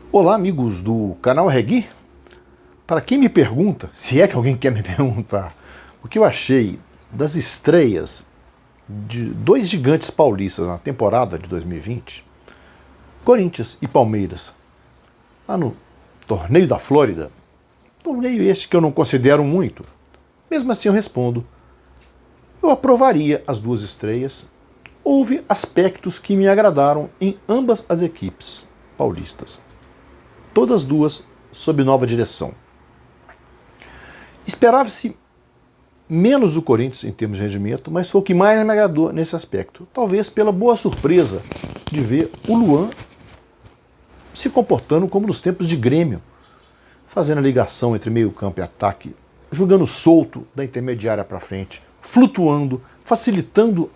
Olá, amigos do canal Regui. Para quem me pergunta, se é que alguém quer me perguntar, o que eu achei das estreias de dois gigantes paulistas na temporada de 2020, Corinthians e Palmeiras, lá no Torneio da Flórida, torneio esse que eu não considero muito, mesmo assim eu respondo, eu aprovaria as duas estreias. Houve aspectos que me agradaram em ambas as equipes paulistas. Todas duas sob nova direção. Esperava-se menos do Corinthians em termos de rendimento, mas foi o que mais me agradou nesse aspecto. Talvez pela boa surpresa de ver o Luan se comportando como nos tempos de Grêmio, fazendo a ligação entre meio campo e ataque, jogando solto da intermediária para frente, flutuando, facilitando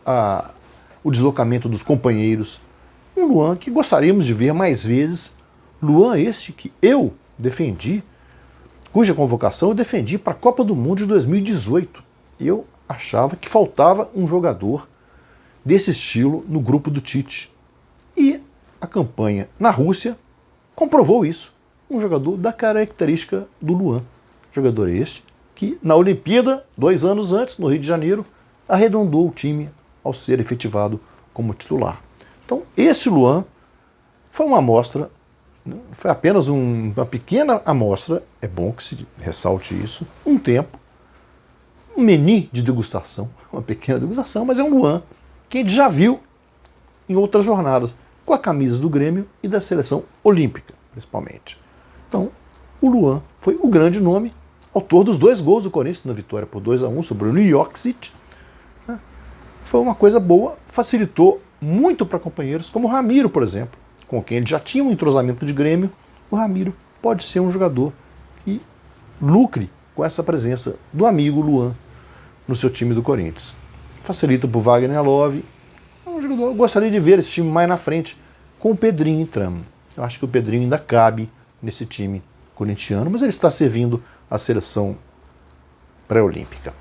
o deslocamento dos companheiros. Um Luan que gostaríamos de ver mais vezes. Luan este que eu defendi, cuja convocação eu defendi para a Copa do Mundo de 2018. Eu achava que faltava um jogador desse estilo no grupo do Tite. E a campanha na Rússia comprovou isso. Um jogador da característica do Luan. Jogador este que na Olimpíada, 2 anos antes, no Rio de Janeiro, arredondou o time ao ser efetivado como titular. Então esse Luan foi uma amostra. Foi apenas uma pequena amostra, é bom que se ressalte isso, um tempo, um menu de degustação, uma pequena degustação, mas é um Luan que a gente já viu em outras jornadas, com a camisa do Grêmio e da seleção olímpica, principalmente. Então, o Luan foi o grande nome, autor dos 2 gols do Corinthians na vitória por 2-1 sobre o New York City. Foi uma coisa boa, facilitou muito para companheiros, como o Ramiro, por exemplo, com quem ele já tinha um entrosamento de Grêmio. O Ramiro pode ser um jogador que lucre com essa presença do amigo Luan no seu time do Corinthians. Facilita para o Wagner Love. É um jogador, eu gostaria de ver esse time mais na frente com o Pedrinho entrando. Eu acho que o Pedrinho ainda cabe nesse time corintiano, mas ele está servindo a seleção pré-olímpica.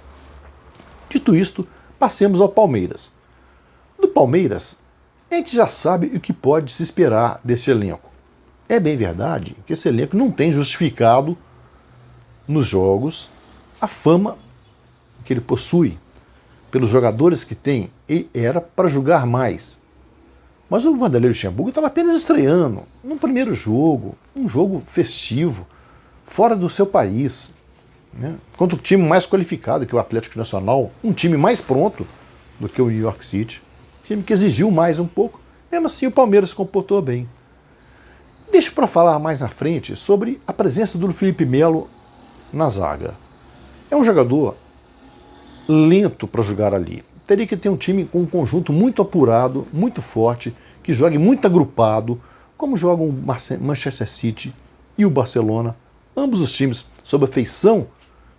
Dito isto, passemos ao Palmeiras. Do Palmeiras, a gente já sabe o que pode se esperar desse elenco. É bem verdade que esse elenco não tem justificado nos jogos a fama que ele possui, pelos jogadores que tem, e era para jogar mais. Mas o Vanderlei Luxemburgo estava apenas estreando, num primeiro jogo, um jogo festivo, fora do seu país, né? Contra o time mais qualificado que o Atlético Nacional, um time mais pronto do que o New York City, time que exigiu mais um pouco. Mesmo assim o Palmeiras se comportou bem. Deixo para falar mais na frente sobre a presença do Felipe Melo na zaga. É um jogador lento para jogar ali. Teria que ter um time com um conjunto muito apurado, muito forte, que jogue muito agrupado, como jogam o Manchester City e o Barcelona, ambos os times sob a feição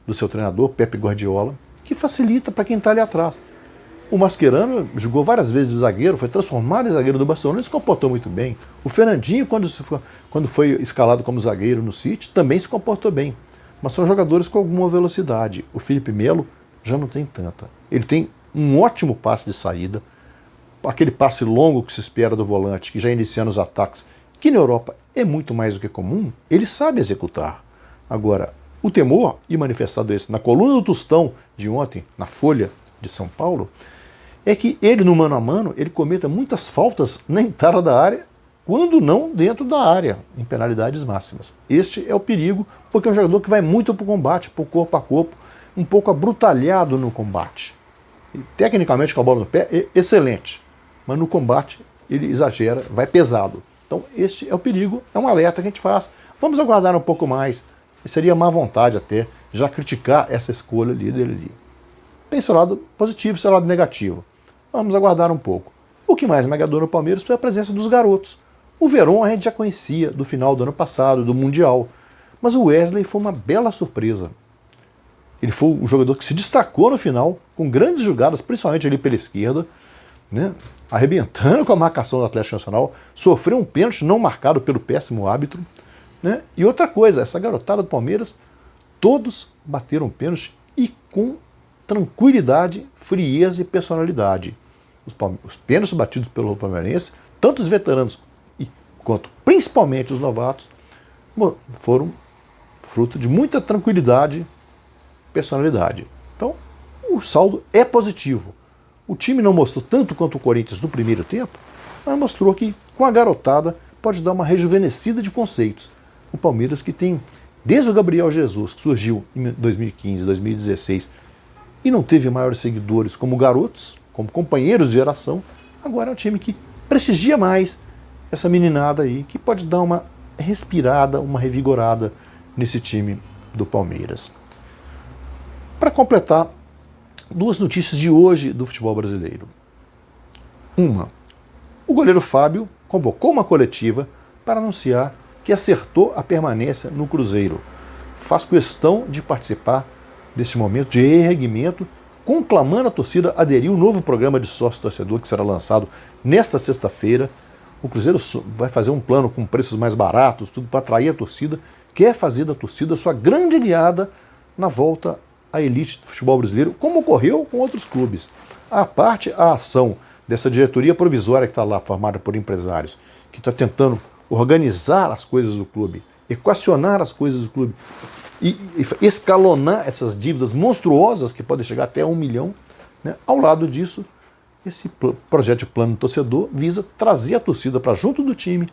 do seu treinador, Pep Guardiola, que facilita para quem está ali atrás. O Mascherano jogou várias vezes de zagueiro, foi transformado em zagueiro do Barcelona e se comportou muito bem. O Fernandinho, quando foi escalado como zagueiro no City, também se comportou bem. Mas são jogadores com alguma velocidade. O Felipe Melo já não tem tanta. Ele tem um ótimo passe de saída, aquele passe longo que se espera do volante, que já inicia nos ataques, que na Europa é muito mais do que comum, ele sabe executar. Agora, o temor, e manifestado esse na coluna do Tostão de ontem, na Folha de São Paulo, é que ele, no mano a mano, ele cometa muitas faltas na entrada da área, quando não dentro da área, em penalidades máximas. Este é o perigo, porque é um jogador que vai muito para o combate, para o corpo a corpo, um pouco abrutalhado no combate. E, tecnicamente, com a bola no pé, é excelente, mas no combate ele exagera, vai pesado. Então, este é o perigo, é um alerta que a gente faz. Vamos aguardar um pouco mais, e seria má vontade até já criticar essa escolha dele ali. Tem seu lado positivo e seu lado negativo. Vamos aguardar um pouco. O que mais me agradou no Palmeiras foi a presença dos garotos. O Verón a gente já conhecia do final do ano passado, do Mundial. Mas o Wesley foi uma bela surpresa. Ele foi um jogador que se destacou no final, com grandes jogadas, principalmente ali pela esquerda, né? Arrebentando com a marcação do Atlético Nacional, sofreu um pênalti não marcado pelo péssimo árbitro, né? E outra coisa, essa garotada do Palmeiras, todos bateram pênalti e com tranquilidade, frieza e personalidade. Os pênaltis batidos pelo palmeirense, tanto os veteranos quanto principalmente os novatos, foram fruto de muita tranquilidade e personalidade. Então, o saldo é positivo. O time não mostrou tanto quanto o Corinthians no primeiro tempo, mas mostrou que, com a garotada, pode dar uma rejuvenescida de conceitos. O Palmeiras, que tem, desde o Gabriel Jesus, que surgiu em 2015, 2016, e não teve maiores seguidores como garotos, como companheiros de geração, agora é um time que prestigia mais essa meninada aí, que pode dar uma respirada, uma revigorada nesse time do Palmeiras. Para completar, duas notícias de hoje do futebol brasileiro. Uma, o goleiro Fábio convocou uma coletiva para anunciar que acertou a permanência no Cruzeiro. Faz questão de participar desse momento de reerguimento, conclamando a torcida a aderir ao novo programa de sócio-torcedor que será lançado nesta sexta-feira. O Cruzeiro vai fazer um plano com preços mais baratos, tudo para atrair a torcida, quer fazer da torcida sua grande aliada na volta à elite do futebol brasileiro, como ocorreu com outros clubes. À parte a ação dessa diretoria provisória que está lá, formada por empresários, que está tentando organizar as coisas do clube, equacionar as coisas do clube e escalonar essas dívidas monstruosas que podem chegar até 1 milhão, né? Ao lado disso, esse projeto de plano torcedor visa trazer a torcida para junto do time,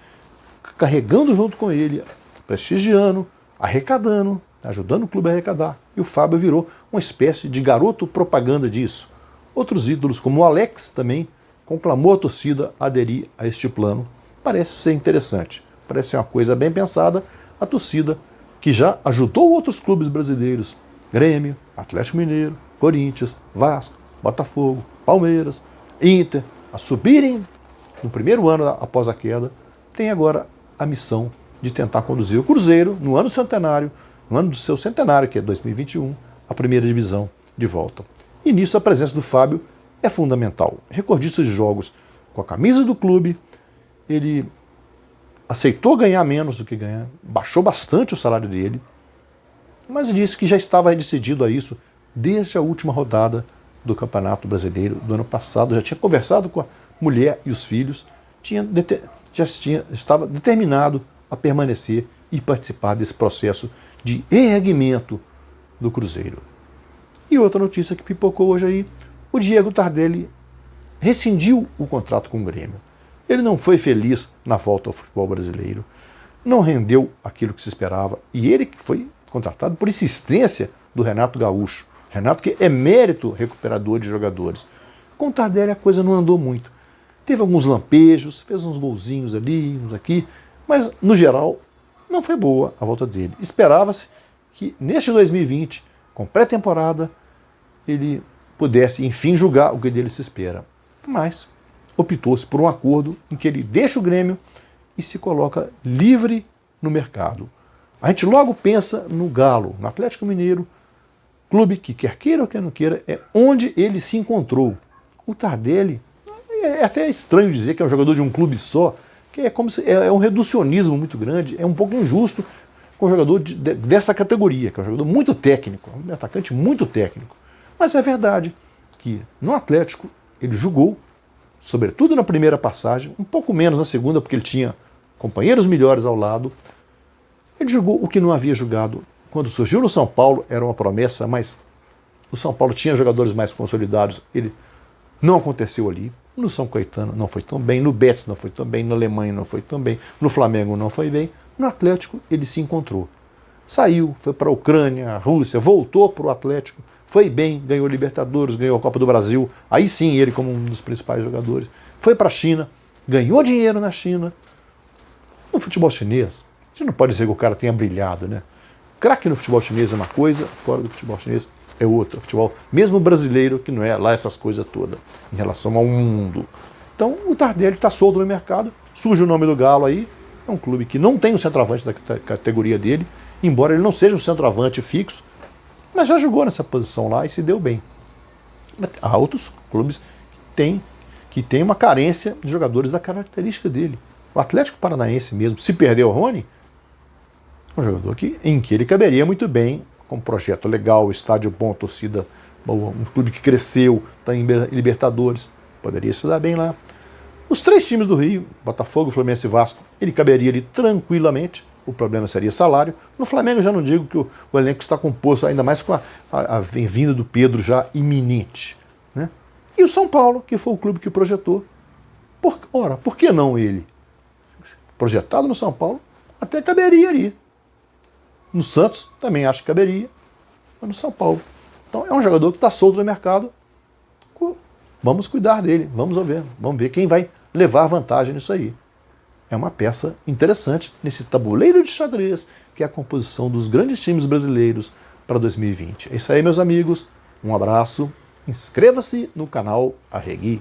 carregando junto com ele, prestigiando, arrecadando, ajudando o clube a arrecadar. E o Fábio virou uma espécie de garoto propaganda disso. Outros ídolos, como o Alex, também conclamou a torcida a aderir a este plano. Parece ser interessante, parece ser uma coisa bem pensada. A torcida que já ajudou outros clubes brasileiros, Grêmio, Atlético Mineiro, Corinthians, Vasco, Botafogo, Palmeiras, Inter, a subirem no primeiro ano após a queda, tem agora a missão de tentar conduzir o Cruzeiro no ano centenário, no ano do seu centenário, que é 2021, a primeira divisão de volta. E nisso a presença do Fábio é fundamental. Recordista de jogos com a camisa do clube, ele aceitou ganhar menos do que ganha, baixou bastante o salário dele, mas disse que já estava decidido a isso desde a última rodada do Campeonato Brasileiro do ano passado, já tinha conversado com a mulher e os filhos, estava determinado a permanecer e participar desse processo de erguimento do Cruzeiro. E outra notícia que pipocou hoje aí, o Diego Tardelli rescindiu o contrato com o Grêmio. Ele não foi feliz na volta ao futebol brasileiro, não rendeu aquilo que se esperava, e ele que foi contratado por insistência do Renato Gaúcho. Renato que é mérito recuperador de jogadores. Com o Tardelli a coisa não andou muito. Teve alguns lampejos, fez uns golzinhos ali, uns aqui, mas no geral não foi boa a volta dele. Esperava-se que neste 2020, com pré-temporada, ele pudesse enfim julgar o que dele se espera. Mas optou-se por um acordo em que ele deixa o Grêmio e se coloca livre no mercado. A gente logo pensa no Galo, no Atlético Mineiro, clube que quer queira ou quer não queira, é onde ele se encontrou. O Tardelli, é até estranho dizer que é um jogador de um clube só, que é como se é um reducionismo muito grande, é um pouco injusto com um jogador dessa categoria, que é um jogador muito técnico, um atacante muito técnico. Mas é verdade que no Atlético ele jogou, sobretudo na primeira passagem, um pouco menos na segunda, porque ele tinha companheiros melhores ao lado. Ele jogou o que não havia jogado quando surgiu no São Paulo, era uma promessa, mas o São Paulo tinha jogadores mais consolidados, ele não aconteceu ali. No São Caetano não foi tão bem, no Betis não foi tão bem, na Alemanha não foi tão bem, no Flamengo não foi bem. No Atlético ele se encontrou. Saiu, foi para a Ucrânia, a Rússia, voltou para o Atlético, foi bem, ganhou Libertadores, ganhou a Copa do Brasil, aí sim ele como um dos principais jogadores. Foi para a China, ganhou dinheiro na China. No futebol chinês, a gente não pode dizer que o cara tenha brilhado, né? Craque no futebol chinês é uma coisa, fora do futebol chinês é outra. O futebol, mesmo brasileiro, que não é lá essas coisas todas, em relação ao mundo. Então o Tardelli está solto no mercado, surge o nome do Galo aí, é um clube que não tem o centroavante da categoria dele, embora ele não seja um centroavante fixo, mas já jogou nessa posição lá e se deu bem. Há outros clubes que têm uma carência de jogadores da característica dele. O Atlético Paranaense mesmo, se perder o Rony, é um jogador em que ele caberia muito bem, com um projeto legal, estádio bom, torcida boa, um clube que cresceu, está em Libertadores, poderia se dar bem lá. Os três times do Rio, Botafogo, Fluminense e Vasco, ele caberia ali tranquilamente, o problema seria salário. No Flamengo eu já não digo que o elenco está composto, ainda mais com a vinda do Pedro já iminente. Né? E o São Paulo, que foi o clube que projetou. Por que não ele? Projetado no São Paulo, até caberia ali. No Santos também acho que caberia, mas no São Paulo. Então é um jogador que está solto no mercado. Vamos cuidar dele, vamos ver quem vai levar vantagem nisso aí. É uma peça interessante nesse tabuleiro de xadrez, que é a composição dos grandes times brasileiros para 2020. É isso aí, meus amigos. Um abraço. Inscreva-se no canal Arregui.